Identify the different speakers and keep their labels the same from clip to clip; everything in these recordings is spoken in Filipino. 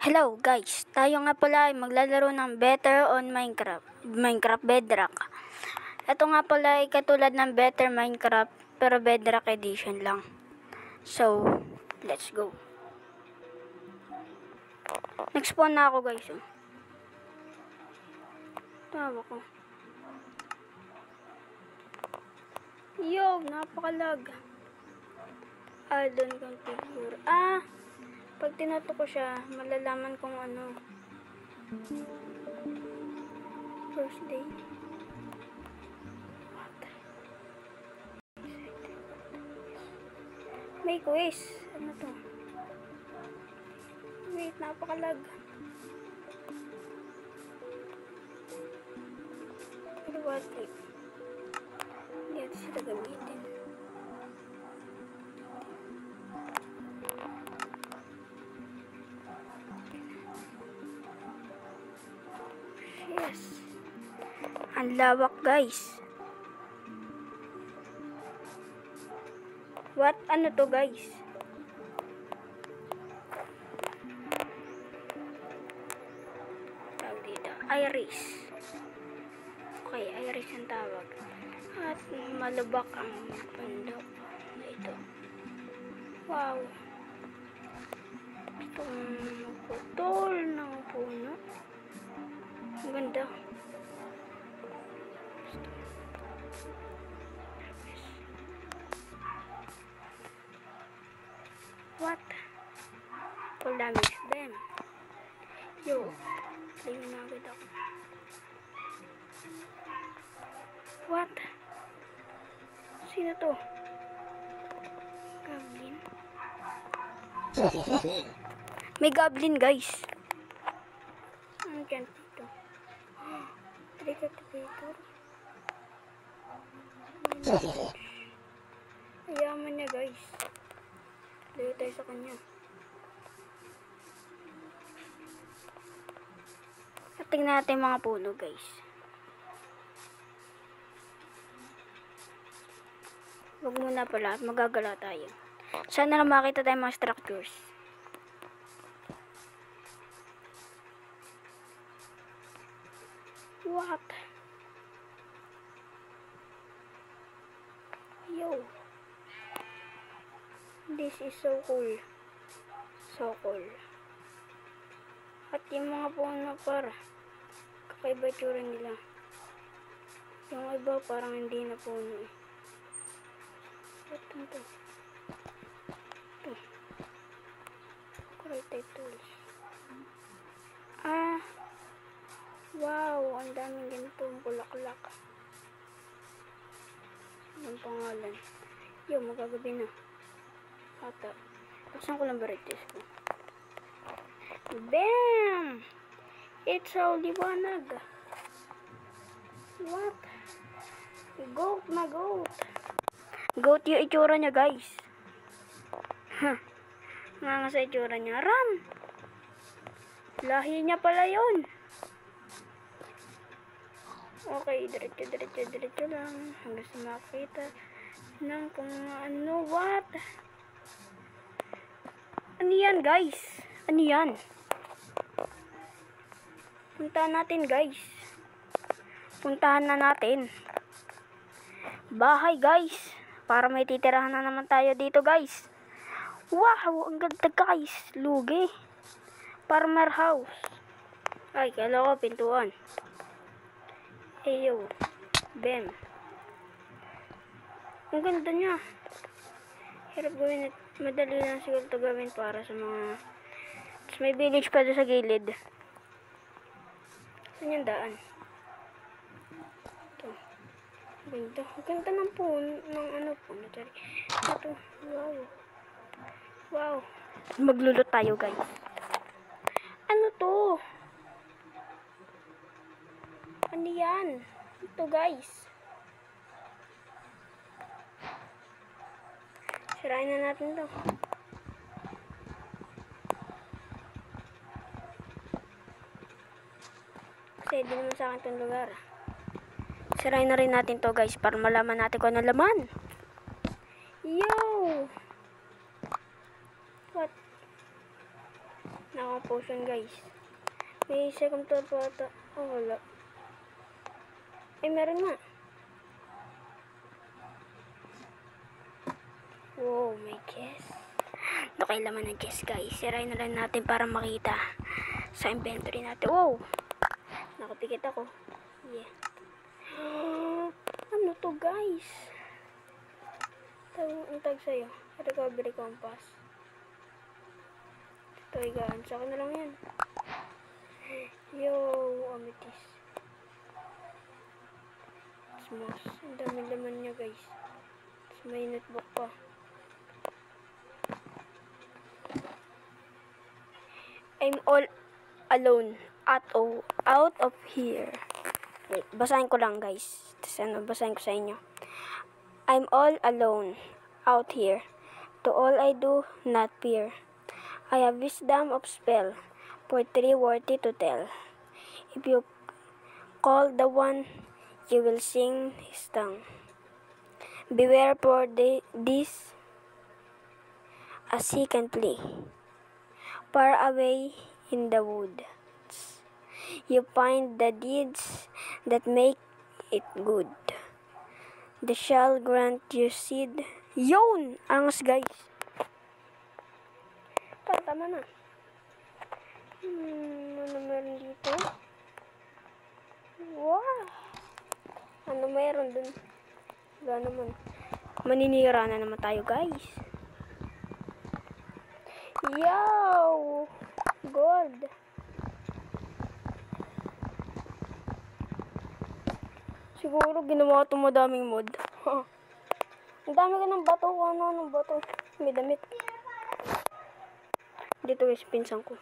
Speaker 1: Hello guys, tayo nga pala ay maglalaro ng Better on Minecraft Bedrock. Ito nga pala ay katulad ng Better Minecraft pero Bedrock Edition lang. So, let's go. Nag-spawn na ako guys. Tawa ko. Yo, napakalag. Don't configure. Pag tinato ko siya, malalaman kung ano. First day. What? May quiz. Ano to? Wait, napakalag. What trip? Hindi natin sila gamitin. Yes. Ang lawak guys. What? Ano to guys? Tawag dito. Iris. Okay, Iris ang tawag. At malubak ang bundok. Ito. Wow. Itong putol ng puno. Ang ganda. What? Full damage them. Yo. Tingin na agad ako. What? Sino to? Goblin? May goblin guys. Ano dyan dito? Trick-or-treator. Ayaman niya guys. Layo tayo sa kanya. At tingnan natin mga puno guys. Huwag muna pala at magagala tayo. Sana lang makita tayo mga structures. What? Yo. This is so cool. So cool. At yung mga puno para kakaiba tsura nila. Yung iba parang hindi na puno eh. Ito. Ito. Creative tools. Wow, ang daming ganitong bulaklak. Anong pangalan? Yo, magagabi na. Ata. Buksan ko lang barites ko. Bam! It's all liwanag. What? Goat na goat. Goat yung itsura niya guys. Nga sa itsura niya. Ram! Lahi niya pala yun. Okay, diretso lang. Hanggang sa makita ng kung ano. What? Ano yan guys? Ano yan? Puntahan natin guys. Puntahan na natin. Bahay guys. Para may titirahan na naman tayo dito guys. Wow, ang ganda guys. Lugi. Farmer house. Ay, kala ko pintuan. Eyo. Bam. Ang ganda niya. Hirap gawin at madali lang siguro ito gawin para sa mga... Tapos may village pa doon sa gilid. Saan yung daan? Ito. Ganda. Ang ganda ng puno. Ng ano po. Ito. Wow. Wow. Maglulot tayo guys. Ano to? Ano yan? Ito guys. Sirain na natin to. Kasi di naman sa akin itong lugar. Sirain na rin natin to guys para malaman natin kung ano laman. Yo! What? Naka-potion guys. May second floor pa ata. Oh, wala. Ay, meron nga. Wow, may chest. Nakailaman ng chest guys. Sirain na lang natin para makita sa inventory natin. Wow! Nakapikit ako. Yeah. Ano to guys? Ang tag sa'yo. Recovery compass. Ito higaan. Sa akin na lang yan. Yo, amethyst. Smos. Ang dami laman niya guys. Tapos may notebook pa. I'm all alone. Out of here. Wait, basahin ko lang guys. Tapos basahin ko sa inyo. I'm all alone out here. To all I do, not fear. I have wisdom of spell, poetry worthy to tell. If you call the one, you will sing his tongue. Beware for this, as he can play. Far away in the woods, you find the deeds that make it good. They shall grant you seed. Yun! Angas guys. Tama na. Ano meron dito? Wow! Ano meron dun? Wala naman. Maninira na naman tayo guys. Yo! Gold! Siguro ginawa ito madaming mod. Ang dami ko ng bato. Ano bato? May damit. Dito guys, pinsan ko.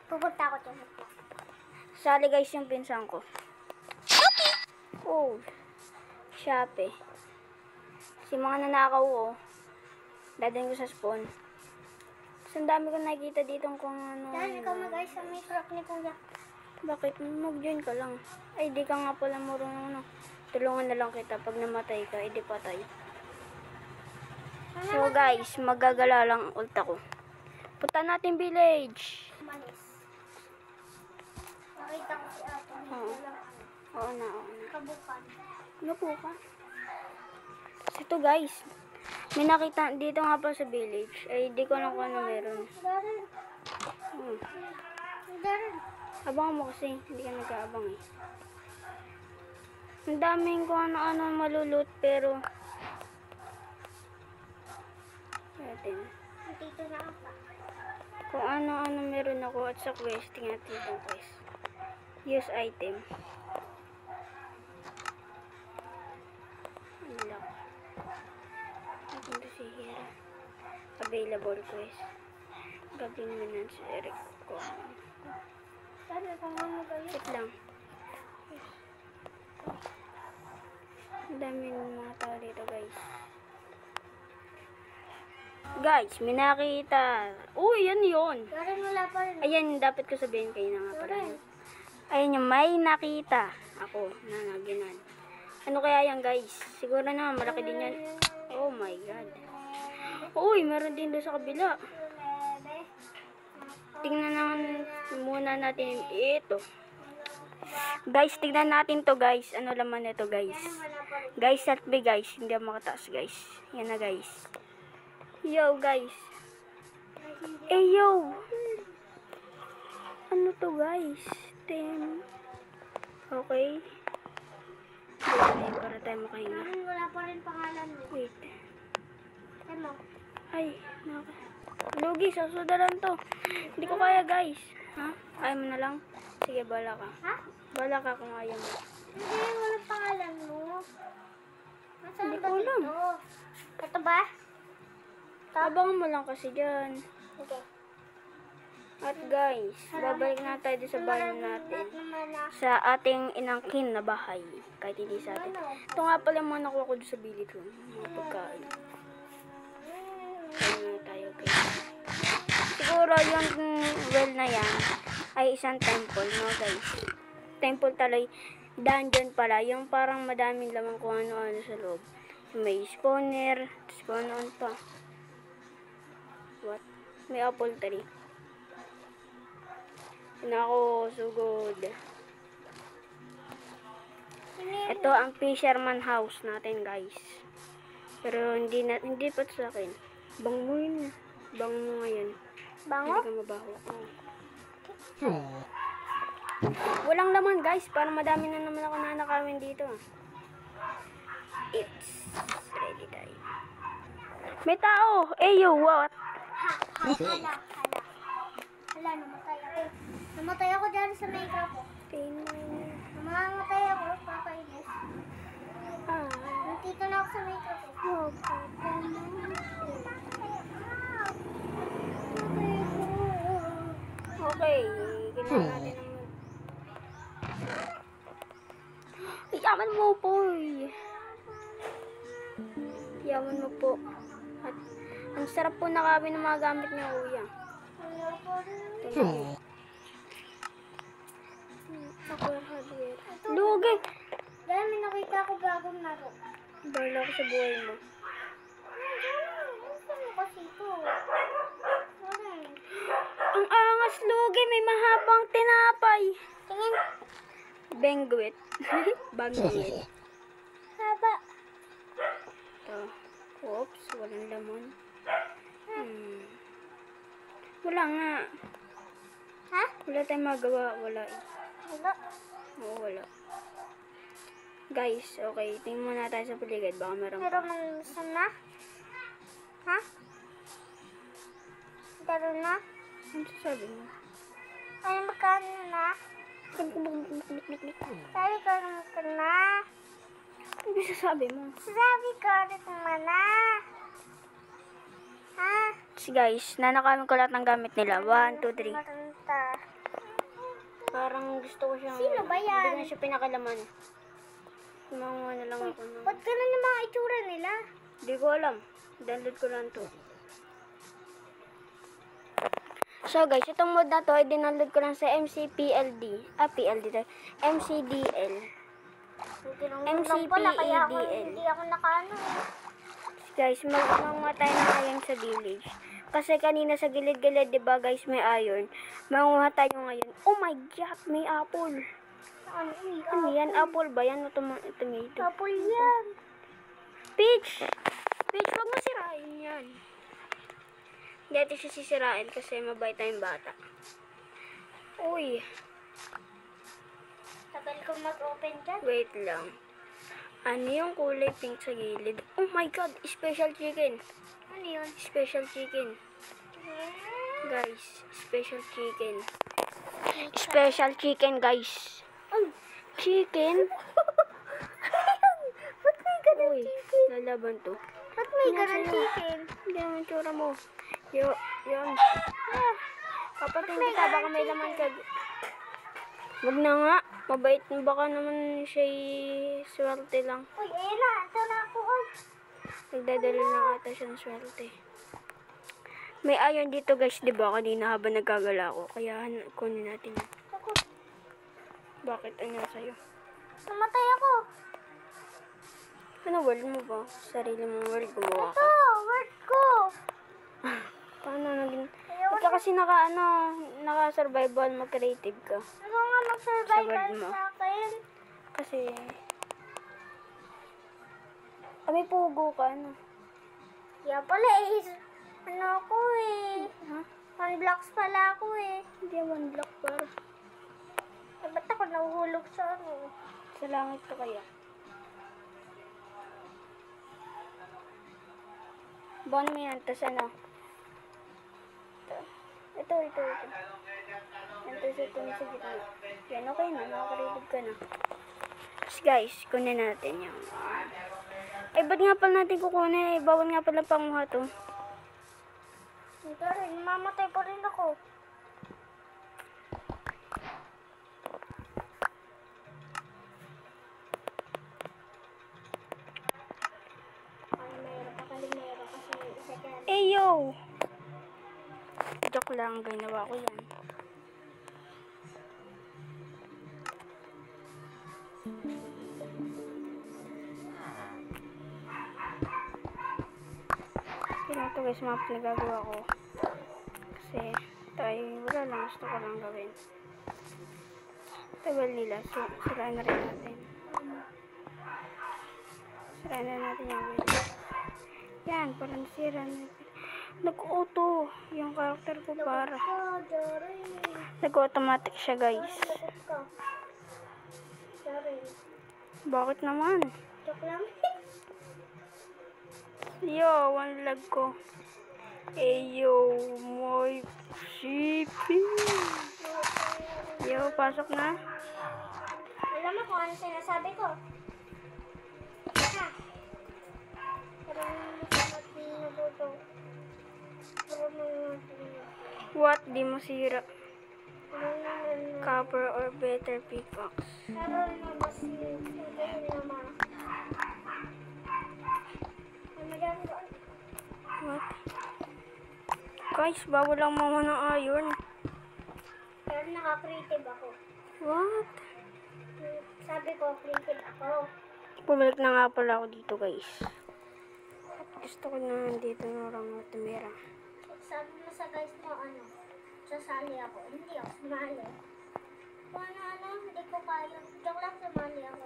Speaker 2: Pupunta ako dyan.
Speaker 1: Sali guys yung pinsan ko. Oh. Shopee. Si mga nanakaw oh. Dadalhin ko sa spawn. So, ang dami ko nakikita dito kung ano.
Speaker 2: Yan, ikaw guys, sa may truck ni Kuya.
Speaker 1: Bakit? Mag-join ka lang. Ay, di ka nga pala marunong. Tulungan na lang kita. Pag namatay ka, edi patay. So guys, magagala lang ang ult ako. Punta natin village.
Speaker 2: Manis. Nakita ko si Ato.
Speaker 1: Oo na.
Speaker 2: Kabukan.
Speaker 1: Ano po ka? Ito guys. May nakita dito nga pa sa village. Ay, di ko alam kung ano meron.
Speaker 2: Darin. Darin.
Speaker 1: Abang mo kasi. Hindi ka nag-aabang eh. Ang daming kung ano-ano malulot pero natin.
Speaker 2: Dito na ako.
Speaker 1: Kung ano-ano meron ako at sa quest. Tingnan natin itong quest. Use item. Unlock. Natin to si Hera. Available quest. Gabing minutes Eric ko.
Speaker 2: Saan? Kung ano ba yun?
Speaker 1: Wait lang. Ang daming mga tao dito guys. Guys, may nakita. Uy, yan yun.
Speaker 2: Darin, wala pa rin.
Speaker 1: Ayan, dapat ko sabihin kayo na nga pala. Ayan yung may nakita. Ako, nanaginan. Ano kaya yan guys? Siguro na, malaki din yan. Oh my god. Uy, meron din doon sa kabila. Tingnan naman muna natin ito. Guys, tignan natin to guys. Ano laman nito guys? Guys, at be guys. Hindi ako makataas guys. Yan na guys. Yo guys. Eh yo. Ano to guys? Okay. Okay, para tayo makahinga.
Speaker 2: Darin, wala pa rin pangalan mo.
Speaker 1: Wait.
Speaker 2: Ano?
Speaker 1: Ay, lugi, sasudalan to. Hindi ko kaya guys. Ha? Ayaw mo na lang? Sige, bala ka.
Speaker 2: Ha?
Speaker 1: Bala ka kung ayaw mo.
Speaker 2: Hindi, wala pangalan mo. Nasaan
Speaker 1: Hindi
Speaker 2: ba
Speaker 1: ko alam.
Speaker 2: dito? Ito ba?
Speaker 1: Abangan mo lang kasi dyan.
Speaker 2: Okay.
Speaker 1: At guys, babalik na tayo sa bahay natin.
Speaker 2: Naman na.
Speaker 1: Sa ating inangkin na bahay. Kahit hindi sa atin. Ito nga pala mga nakuha ko doon sa bilid ko. Mga pagkain. Kaya na tayo guys. Siguro yung well na yan ay isang temple, no guys. Temple talay. Dungeon pala. Yung parang madaming laman kung ano-ano sa loob. May spawner. Spawnon pa. What? May apple tree. Nako, sugod. Ito ang fisherman house natin, guys. Pero hindi pa sa akin. Bango yun. Bango mo ngayon.
Speaker 2: Bango?
Speaker 1: Hindi ka mabaho. Walang laman, guys. Para madami na naman ako nanakawin dito. It's ready time. May tao! Eyo, what?
Speaker 2: Hala. Hala, namatay ako. Namatay ako dyan sa Minecraft. Namamatay ako, papainis. Nandito na ako sa Minecraft.
Speaker 1: Okay, kailangan natin ng... Yaman mo po. Yaman mo po. At ang sarap po nakawin ng mga gamit niya, kuya. Lugi!
Speaker 2: Dahil may nakita ko bagong laro.
Speaker 1: Bahala ko sa buhay mo.
Speaker 2: Ano kasi ito?
Speaker 1: Ang angas, Lugi! May mahabang tinapay!
Speaker 2: Tingin.
Speaker 1: Bengwit. Bangwit.
Speaker 2: Haba.
Speaker 1: Ito. Oops, walang laman. Wala nga.
Speaker 2: Ha?
Speaker 1: Wala tayong magawa. Wala.
Speaker 2: Wala.
Speaker 1: Oo, wala. Guys, okay. Tingnan muna tayo sa paligid. Baka meron pa.
Speaker 2: Meron mang gusto na? Ha? Meron na?
Speaker 1: Ano sasabi mo?
Speaker 2: Ay, magkano na? Sabi ko naman ka na.
Speaker 1: Ano sasabi mo?
Speaker 2: Sabi ko naman na. Ha?
Speaker 1: Guys, nanakamin ko lahat ng gamit nila. 1, 2, 3.
Speaker 2: Matanda.
Speaker 1: Parang gusto ko siyang...
Speaker 2: Sino ba yan?
Speaker 1: Hindi ko na siya pinakalaman. Kumakuha na lang ako na.
Speaker 2: Ba't ganun yung mga itsura nila?
Speaker 1: Hindi ko alam. Download ko lang to. So guys, itong mod na to ay dindownload ko lang sa MCPLD. PLD tayo. MCDL.
Speaker 2: Pala, kaya ako
Speaker 1: MCPEDL.
Speaker 2: hindi ako nakaano.
Speaker 1: Guys, magmamang tayo ng iron sa village. Kasi kanina sa gilid-gilid, diba guys, may iron. Manguha tayo ngayon. Oh my god, may apple. Ano yan? Apple ba yan? O tomato?
Speaker 2: Apple yan.
Speaker 1: Peach! Peach, wag mo sirain yan. Hindi natin siya sisirain kasi mabait tayong bata. Uy,
Speaker 2: Tagal ko mag-open dyan.
Speaker 1: wait lang. Ano yung kulay pink sa gilid? Oh my god, special chicken.
Speaker 2: Ano yun?
Speaker 1: Special chicken. Guys, special chicken. Special chicken, guys. Chicken?
Speaker 2: Ba't may ganun
Speaker 1: Uy,
Speaker 2: chicken?
Speaker 1: lalaban to.
Speaker 2: Ba't may ganun chicken?
Speaker 1: Hindi naman tsura mo. Yun. Papatingin kita, baka may laman ka. Wag na nga. Mabait mo, baka naman siya'y swerte lang.
Speaker 2: Uy, ayun na. Ito na ako.
Speaker 1: Nagdadala lang ata siya ng swerte. May iron dito guys, di ba? Kanina habang nagkagala ko. Kaya kunin natin yun.
Speaker 2: Ako.
Speaker 1: Bakit? Ano sa'yo?
Speaker 2: Namatay ako.
Speaker 1: Ano world mo ba? Sarili mong world gumawa
Speaker 2: Ito,
Speaker 1: ka.
Speaker 2: word ko.
Speaker 1: Paano naging...
Speaker 2: Ayaw
Speaker 1: Ikaw kasi naka-survival, mag-creative ka.
Speaker 2: Ano nga mag-survive
Speaker 1: Sa word mo.
Speaker 2: sa akin?
Speaker 1: Kasi... may pugo ka, ano?
Speaker 2: Yeah, pala eh. Ano ako eh.
Speaker 1: Ha?
Speaker 2: 1 blocks pala ako eh.
Speaker 1: Hindi, one block para.
Speaker 2: Eh, ba't ako nahuhulog sa ano?
Speaker 1: Sa langit ka kaya. Bon mo yan, tas ano? Ito. Ito sa gitna. Yan, okay na. Nakakarilig ka na. Tapos guys, kunin natin yung... Ay, ba't nga pala natin kukunin? Eh, bawal nga pala panguha to.
Speaker 2: Ito rin, mamatay pa rin ako. Kalimero kasi isa dyan.
Speaker 1: Yo! Joke lang, ginawa ko yan. Kaya ito guys, mga pinagagawa ko. Kasi tayo, wala lang, gusto ko lang gawin. Tagal nila. So, sirain na rin natin. Sirain na natin yung window. Yan, parang sira na. Nag-auto yung character ko para. Nag-automatic siya, guys.
Speaker 2: Lagot ka. Sorry.
Speaker 1: Bakit naman?
Speaker 2: Joke lang.
Speaker 1: Yo, one lag ko. Yo, my shipping. Yo, pasok na.
Speaker 2: Alam mo kung ano sinasabi ko? Ha? Parang masakit ni Naruto.
Speaker 1: What? Di mo sira.
Speaker 2: Parang
Speaker 1: Copper or better pickaxe.
Speaker 2: mas hindi naman.
Speaker 1: What? Guys, bawal lang mama ng iron.
Speaker 2: Pero naka-creative ako.
Speaker 1: What?
Speaker 2: Sabi ko, creative ako.
Speaker 1: Pumalik na nga pala ako dito, guys. Gusto ko na dito na lang tumira.
Speaker 2: Sabi mo sa guys mo, sasali ako. Hindi ako sumali. Kung ano, hindi ko kaya. Joke lang, sumali ako.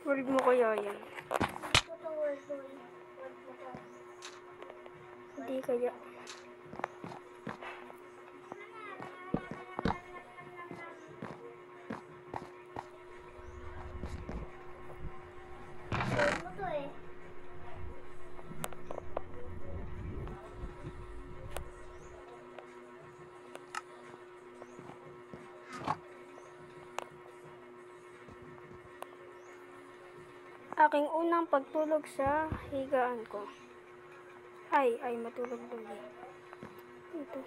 Speaker 1: World mo kaya yan?
Speaker 2: Hindi ko to word mo to.
Speaker 1: Hindi kaya.
Speaker 2: Word mo to eh.
Speaker 1: Aking unang pagtulog sa higaan ko. Ay, matulog doon eh. Ito.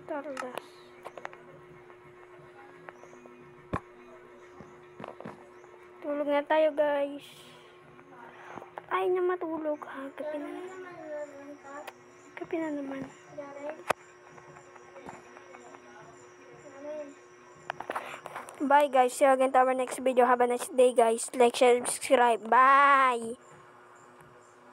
Speaker 1: Stardust. Tulog na tayo, guys. Ay na matulog. Gabi na. Gabi na naman. Bye guys. See you again to our next video. Have a nice day guys. Like, share, subscribe. Bye!